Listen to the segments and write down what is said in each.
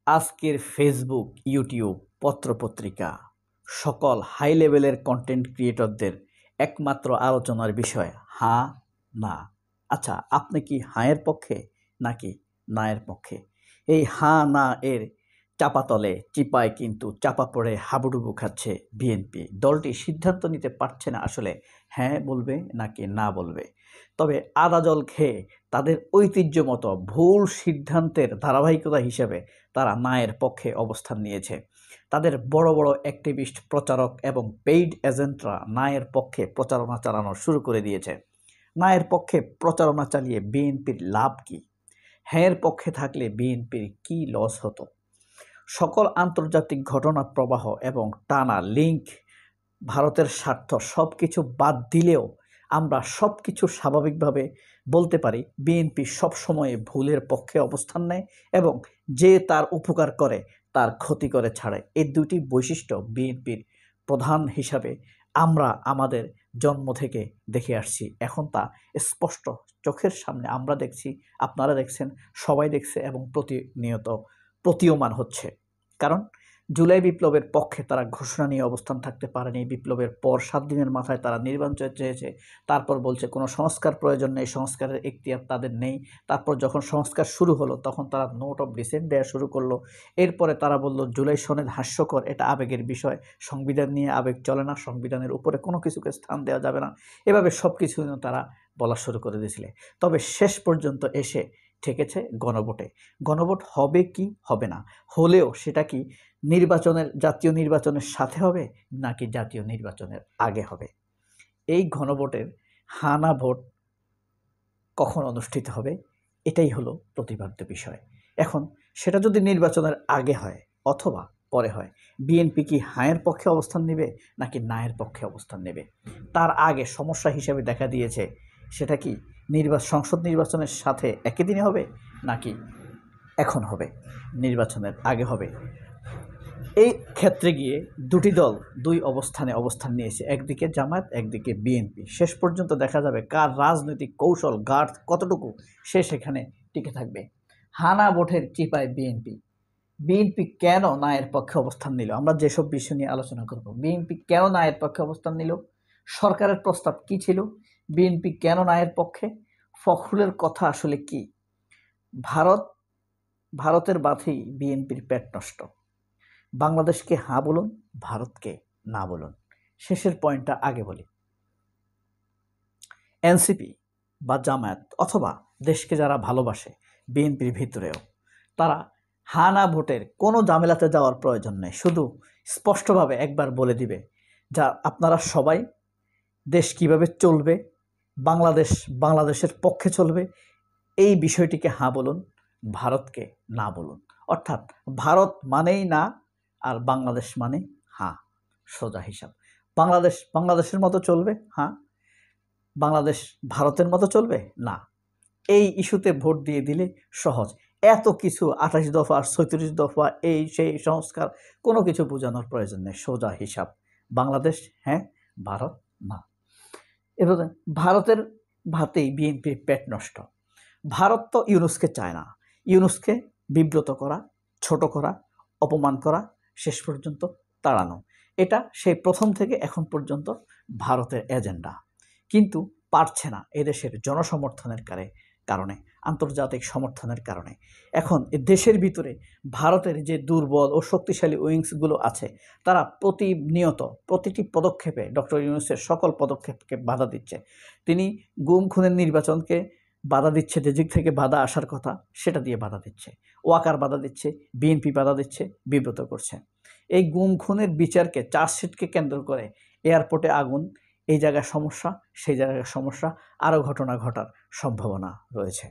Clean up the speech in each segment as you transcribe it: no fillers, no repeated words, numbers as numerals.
আজকের Facebook, YouTube, পত্রপত্রিকা সকল high লেভেলের কন্টেন্ট ক্রিয়েটরদের একমাত্র আলোচনার বিষয় হ্যাঁ না। আচ্ছা, আপনি কি হাঁয়ের পক্ষে নাকি না এর পক্ষে? এই হ্যাঁ না এর চাপাতলে চিপায় কিন্তু চাপা পড়ে হাবুডুবু খাচ্ছে বিএনপি। দলটি সিদ্ধান্ত নিতে পারছে না আসলে হ্যাঁ বলবে নাকি না বলবে। তবে আদা জল খেয়ে তাদের ঐতিহ্য মতো ভুল সিদ্ধান্তের ধারাবাহিকতা হিসেবে তারা নায়ের পক্ষে অবস্থান নিয়েছে। তাদের বড় বড় অ্যাক্টিভিস্ট, প্রচারক এবং পেইড এজেন্টরা নায়ের পক্ষে প্রচারণা চালানো শুরু করে দিয়েছে। নায়ের পক্ষে প্রচারণা চালিয়ে বিএনপির লাভ কি? হ্যাঁয়ের পক্ষে থাকলে বিএনপির কি লস হতো? সকল আন্তর্জাতিক ঘটনা প্রবাহ এবং টানা লিঙ্ক, ভারতের স্বার্থ সব কিছু বাদ দিলেও আমরা সব কিছু স্বাভাবিকভাবে বলতে পারি বিএনপি সবসময় ভুলের পক্ষে অবস্থান নেয় এবং যে তার উপকার করে তার ক্ষতি করে ছাড়ে। এই দুটি বৈশিষ্ট্য বিএনপির প্রধান হিসাবে আমরা আমাদের জন্ম থেকে দেখে আসছি। এখন তা স্পষ্ট চোখের সামনে আমরা দেখছি, আপনারা দেখছেন, সবাই দেখছে এবং প্রতিনিয়ত প্রতীয়মান হচ্ছে। কারণ জুলাই বিপ্লবের পক্ষে তারা ঘোষণা নিয়ে অবস্থান থাকতে পারেনি। বিপ্লবের পর 7 দিনের মাথায় তারা নির্বাচন চেয়েছে, তারপর বলছে কোনো সংস্কার প্রয়োজন নেই, সংস্কারের এখতিয়ার তাদের নেই। তারপর যখন সংস্কার শুরু হলো তখন তারা নোট অফ ডিসেন্ট দেওয়া শুরু করলো। এরপরে তারা বলল জুলাই সনদ হাস্যকর, এটা আবেগের বিষয়, সংবিধান নিয়ে আবেগ চলে না, সংবিধানের উপরে কোনো কিছুকে স্থান দেওয়া যাবে না। এভাবে সব কিছু তারা বলা শুরু করে দিয়েছিল। তবে শেষ পর্যন্ত এসে ঠেকেছে গণভোটে। গণভোট হবে কি হবে না, হলেও সেটা কি জাতীয় নির্বাচনের সাথে হবে নাকি জাতীয় নির্বাচনের আগে হবে? এই গণভোটের হানা ভোট কখন অনুষ্ঠিত হবে, এটাই হলো প্রতিপাদ্য বিষয়। এখন সেটা যদি নির্বাচনের আগে হয় অথবা পরে হয়, বিএনপি কি হাঁয়ের পক্ষে অবস্থান নেবে নাকি নায়ের পক্ষে অবস্থান নেবে? তার আগে সমস্যা হিসেবে দেখা দিয়েছে সেটা কি সংসদ নির্বাচনের সাথে একই দিনে হবে নাকি এখন হবে, নির্বাচনের আগে হবে? এই ক্ষেত্রে গিয়ে দুটি দল দুই অবস্থান নিয়েছে, একদিকে জামায়াত, একদিকে বিএনপি। শেষ পর্যন্ত দেখা যাবে কার রাজনৈতিক কৌশল গার্ড কতটুকু সে সেখানে টিকে থাকবে। হানা ভোটের চিপায় বিএনপি কেন নায়ের পক্ষে অবস্থান নিল, আমরা যেসব বিষয় নিয়ে আলোচনা করব। বিএনপি কেন নায়ের পক্ষে অবস্থান নিল, সরকারের প্রস্তাব কি ছিল, বিএনপি কেন নায়ের পক্ষে, ফখরুলের কথা আসলে কি? ভারতের বাথেই বিএনপির পেট নষ্ট। বাংলাদেশকে হ্যাঁ বলুন, ভারতকে না বলুন। শেষের পয়েন্টটা আগে বলি। এনসিপি বা জামায়াত অথবা দেশকে যারা ভালোবাসে বিএনপির ভিতরেও, তারা হ্যাঁ না ভোটের কোনো ঝামেলাতে যাওয়ার প্রয়োজন নেই। শুধু স্পষ্টভাবে একবার বলে দিবে যা আপনারা সবাই দেশ কিভাবে চলবে, বাংলাদেশের পক্ষে চলবে, এই বিষয়টিকে হ্যাঁ বলুন, ভারতকে না বলুন। অর্থাৎ ভারত মানেই না আর বাংলাদেশ মানে হ্যাঁ, সোজা হিসাব। বাংলাদেশের মতো চলবে হ্যাঁ, বাংলাদেশ ভারতের মতো চলবে না। এই ইস্যুতে ভোট দিয়ে দিলে সহজ। এত কিছু 28 দফা 36 দফা এই সেই সংস্কার কোনো কিছু বোঝানোর প্রয়োজন নেই, সোজা হিসাব। বাংলাদেশ হ্যাঁ, ভারত না। এবার ভারতের ভাতেই বিএনপির পেট নষ্ট। ভারত তো ইউনূসকে চায় না। ইউনূসকে বিব্রত করা, ছোট করা, অপমান করা, শেষ পর্যন্ত তাড়ানো, এটা সেই প্রথম থেকে এখন পর্যন্ত ভারতের এজেন্ডা। কিন্তু পারছে না এদেশের জনসমর্থনের কারণে, আন্তর্জাতিক সমর্থনের কারণে। এখন দেশের ভিতরে ভারতের যে দুর্বল ও শক্তিশালী উইংসগুলো আছে, তারা প্রতিটি পদক্ষেপে ডক্টর ইউনূসের সকল পদক্ষেপকে বাধা দিচ্ছে। তিনি গুম খুনের নির্বাচনকে বাধা দিচ্ছে, যে দিক থেকে বাধা আসার কথা সেটা দিয়ে বাধা দিচ্ছে, ওয়াকার বাধা দিচ্ছে, বিএনপি বাধা দিচ্ছে, বিব্রত করছে। এই গুম খুনের বিচারকে, চার্জশিটকে কেন্দ্র করে এয়ারপোর্টে আগুন, এই জায়গায় সমস্যা, সেই জায়গায় সমস্যা, আরও ঘটনা ঘটার সম্ভাবনা রয়েছে।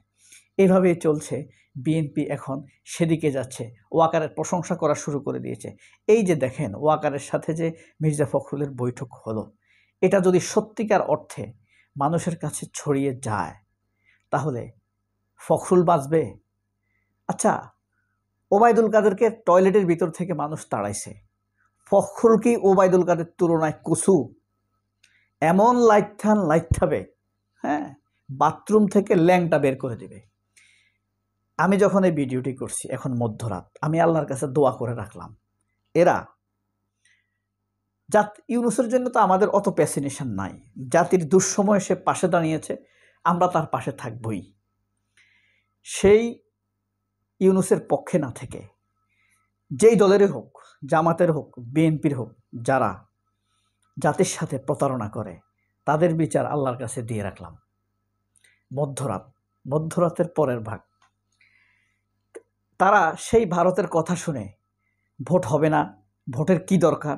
এভাবেই চলছে। বিএনপি এখন সেদিকে যাচ্ছে, ওয়াকারের প্রশংসা করা শুরু করে দিয়েছে। এই যে দেখেন ওয়াকারের সাথে যে মির্জা ফখরুলের বৈঠক হলো, এটা যদি সত্যিকার অর্থে মানুষের কাছে ছড়িয়ে যায় তাহলে ফখরুল বাঁচবে? আচ্ছা, ওবায়দুল কাদেরকে টয়লেটের ভিতর থেকে মানুষ তাড়াইছে, ফখরুল কি ওবায়দুল কাদের তুলনায় কুসু? এমন লাইথাবে, হ্যাঁ, বাথরুম থেকে ল্যাংটা বের করে দিবে। আমি যখন এই ভিডিওটি করছি এখন মধ্যরাত, আমি আল্লাহর কাছে দোয়া করে রাখলাম এরা ইউনূসের জন্য তো আমাদের অত প্যাসিনেশন নাই, জাতির দুঃসময়ে সে পাশে দাঁড়িয়েছে, আমরা তার পাশে থাকবই। সেই ইউনূসের পক্ষে না থেকে যেই দলেরই হোক, জামাতের হোক, বিএনপির হোক, যারা জাতির সাথে প্রতারণা করে তাদের বিচার আল্লাহর কাছে দিয়ে রাখলাম। মধ্যরাতের পরের ভাগ তারা সেই ভারতের কথা শুনে ভোট হবে না, ভোটের কি দরকার,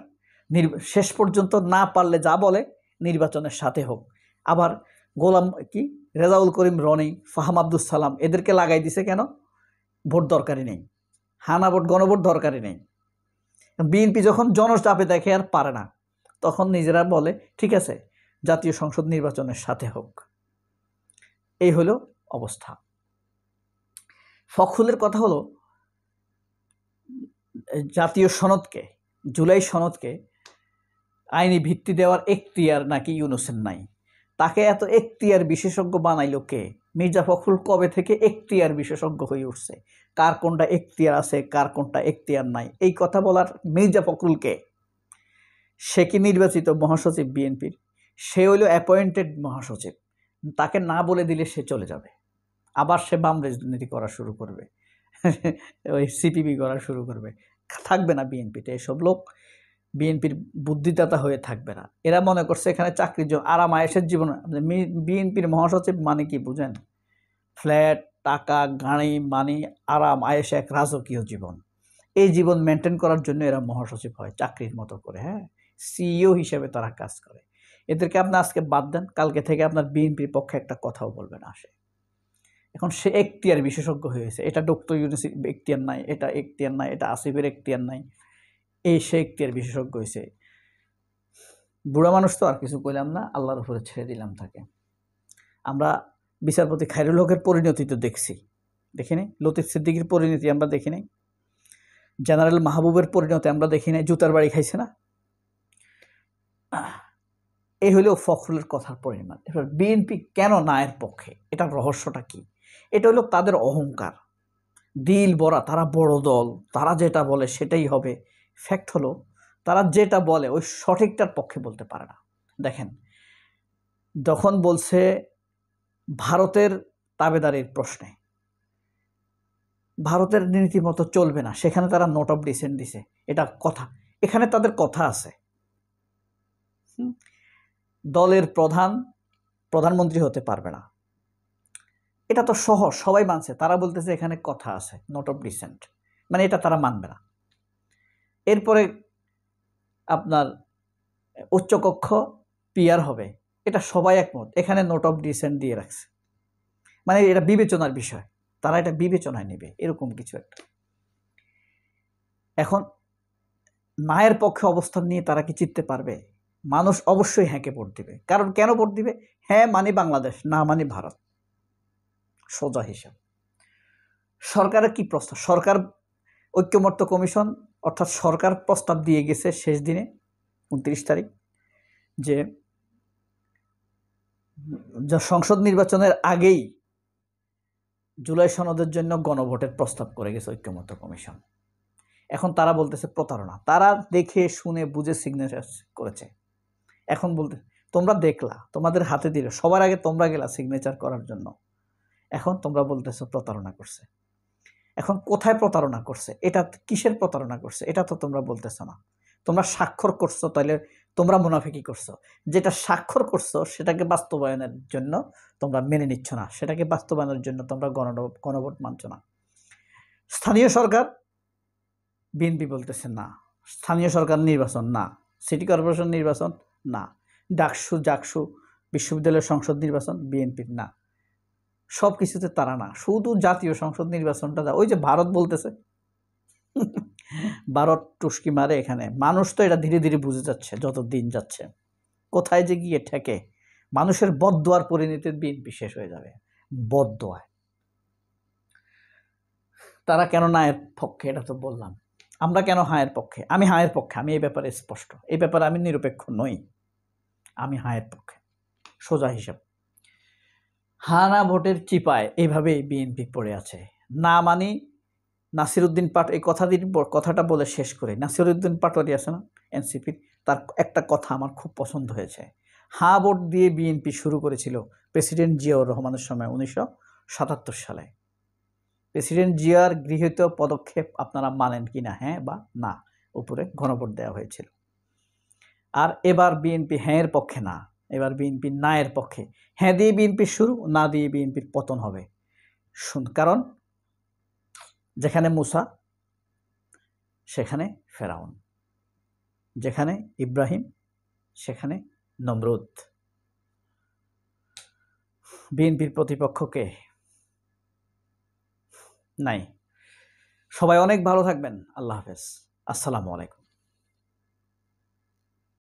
শেষ পর্যন্ত না পারলে যা বলে নির্বাচনের সাথে হোক। আবার রেজাউল করিম রনি, ফাহাম আব্দুল সালাম এদেরকে লাগাই দিছে কেন? ভোট দরকারই নেই, হানা ভোট, গণভোট দরকারই নেই। বিএনপি যখন জনচাপে দেখে আর পারে না, তখন নিজেরা বলে ঠিক আছে জাতীয় সংসদ নির্বাচনের সাথে হোক। এই হলো অবস্থা। ফখরুলের কথা হলো জাতীয় সনদকে, জুলাই সনদকে আইনি ভিত্তি দেওয়ার এখতিয়ার নাকি ইউনূসের নাই। তাকে এত এখতিয়ার বিশেষজ্ঞ বানাইল কে? মির্জা ফখরুল কবে থেকে এখতিয়ার বিশেষজ্ঞ হয়ে উঠছে? কার কোনটা এখতিয়ার আছে, কার কোনটা এখতিয়ার নাই, এই কথা বলার মির্জা ফখরুলকে? সে কি নির্বাচিত মহাসচিব বিএনপির? সে হইল অ্যাপয়েন্টেড মহাসচিব। তাকে না বলে দিলে সে চলে যাবে, আবার সে বাম রাজনীতি করা শুরু করবে, ওই সিপিবি করা শুরু করবে, থাকবে না বিএনপিতে। এসব লোক বিএনপির বুদ্ধিদাতা হয়ে থাকবে না। এরা মনে করছে এখানে চাকরির জন্য আরাম আয়েশের জীবন। বিএনপির মহাসচিব মানে কি বুঝেন? ফ্ল্যাট, টাকা, গাড়ি, মানি, আরাম আয়েশ, এক রাজকীয় জীবন। এই জীবন মেনটেন করার জন্য এরা মহাসচিব হয় চাকরির মতো করে। হ্যাঁ, সিইও হিসেবে তারা কাজ করে। এদেরকে আপনি আজকে বাদ দেন, কালকে থেকে আপনার বিএনপির পক্ষে একটা কথাও বলবে না আসে। এখন সে এখতিয়ার বিশেষজ্ঞ হয়েছে। এটা ডক্টর ইউনূস এখতিয়ার নাই, এটা এখতিয়ার নাই, এটা আসিফের এখতিয়ার নাই, এই সে এখতিয়ার বিশেষজ্ঞ হয়েছে। বুড়া মানুষ তো আর কিছু কইলাম না, আল্লাহর উপরে ছেড়ে দিলাম তাকে। আমরা বিচারপতি খায়রুল হকের পরিণতি তো দেখছি, দেখিনি? লতিফ সিদ্দিকীর পরিণতি আমরা দেখিনি? জেনারেল মাহবুবের পরিণতি আমরা দেখি নাই? জুতার বাড়ি খাইছে না? এই হলো ফখরুলের কথার পরিমাণ। এবার বিএনপি কেন নায়ের পক্ষে, এটার রহস্যটা কি? এটা হলো তাদের অহংকার, দিল বড়া, তারা বড় দল, তারা যেটা বলে সেটাই হবে। ফ্যাক্ট হলো তারা যেটা বলে ওই সঠিকটার পক্ষে বলতে পারে না। দেখেন, যখন বলছে ভারতের তাবেদারির প্রশ্নে ভারতের নীতি মতো চলবে না, সেখানে তারা নোট অফ ডিসেন্ট দিছে, এটা কথা, এখানে তাদের কথা আছে। দলের প্রধানমন্ত্রী হতে পারবে না, এটা তো সহজ, সবাই মানছে। তারা বলতেছে এখানে কথা আছে, নোট অফ ডিসেন্ট, মানে এটা তারা মানবে না। এরপরে আপনার উচ্চকক্ষ পিআর হবে, এটা সবাই একমত, এখানে নোট অফ ডিসেন্ট দিয়ে রাখছে, মানে এটা বিবেচনার বিষয়, তারা এটা বিবেচনায় নেবে, এরকম কিছু একটা। এখন নায়ের পক্ষে অবস্থান নিয়ে তারা কি জিততে পারবে? মানুষ অবশ্যই হ্যাঁকে ভোট দিবে। কারণ কেন ভোট দিবে? হ্যাঁ মানে বাংলাদেশ, না মানে ভারত, সোজা হিসাব। সরকারের কি প্রস্তাব? সরকার ঐক্যমত্য কমিশন অর্থাৎ সরকার প্রস্তাব দিয়ে গেছে শেষ দিনে 29 তারিখ যে সংসদ নির্বাচনের আগেই জুলাই সনদের জন্য গণভোটের প্রস্তাব করে গেছে ঐক্যমত্য কমিশন। এখন তারা বলতেছে প্রতারণা। তারা দেখে শুনে বুঝে সিগনেচার করেছে। এখন বলতে তোমরা দেখলা, তোমাদের হাতে দিলে, সবার আগে তোমরা গেলা সিগনেচার করার জন্য, এখন তোমরা বলতেছো প্রতারণা করছে। এখন কোথায় প্রতারণা করছে, এটা কিসের প্রতারণা করছে, এটা তো তোমরা বলতেছো না। তোমরা স্বাক্ষর করছো, তাহলে তোমরা মুনাফিকি করছো। যেটা স্বাক্ষর করছো সেটাকে বাস্তবায়নের জন্য তোমরা মেনে নিচ্ছ না, সেটাকে বাস্তবায়নের জন্য তোমরা গণভোট মানছো না। স্থানীয় সরকার, বিএনপি বলতেছে না। স্থানীয় সরকার নির্বাচন না, সিটি কর্পোরেশন নির্বাচন না, জাকসু বিশ্ববিদ্যালয়ের সংসদ নির্বাচন বিএনপির না, সব কিছুতে তারা না, শুধু জাতীয় সংসদ নির্বাচনটা। ওই যে ভারত বলতেছে, ভারত টুস্কি মারে এখানে। মানুষ তো এটা ধীরে ধীরে বুঝে যাচ্ছে যত দিন যাচ্ছে, কোথায় যে গিয়ে ঠেকে। মানুষের বদদোয়ার পরিণতির বিএনপি শেষ হয়ে যাবে, বদদোয়ায়। তারা কেন নায়ের পক্ষে এটা তো বললাম। আমরা কেন হায়ের পক্ষে? আমি হায়ের পক্ষে, আমি এই ব্যাপারে স্পষ্ট, এই ব্যাপারে আমি নিরপেক্ষ নই, আমি হায়ের পক্ষে, সোজা হিসাব। হা না ভোটের চিপায় এইভাবেই বিএনপি পড়ে আছে। না মানি নাসিরউদ্দিন এই কথাটা বলে শেষ করে। নাসিরউদ্দিন পাটোয়ারি আছে না এনসিপির, তার একটা কথা আমার খুব পছন্দ হয়েছে। হা ভোট দিয়ে বিএনপি শুরু করেছিল প্রেসিডেন্ট জিয়াউর রহমানের সময় 1977 সালে। প্রেসিডেন্ট জিয়ার গৃহীত পদক্ষেপ আপনারা মানেন কিনা, হ্যাঁ বা না? উপরে গণভোট দেওয়া হয়েছিল। আর এবার বিএনপি হ্যাঁ এর পক্ষে না, এবার বিএনপি না এর পক্ষে। হ্যাঁ দিয়ে বিএনপির শুরু, না দিয়ে বিএনপির পতন হবে। কারণ যেখানে মুসা সেখানে ফেরাউন, যেখানে ইব্রাহিম সেখানে নমরুদ। বিএনপির প্রতিপক্ষকে নাই। সবাই অনেক ভালো থাকবেন। আল্লাহ হাফেজ। আসসালামু আলাইকুম।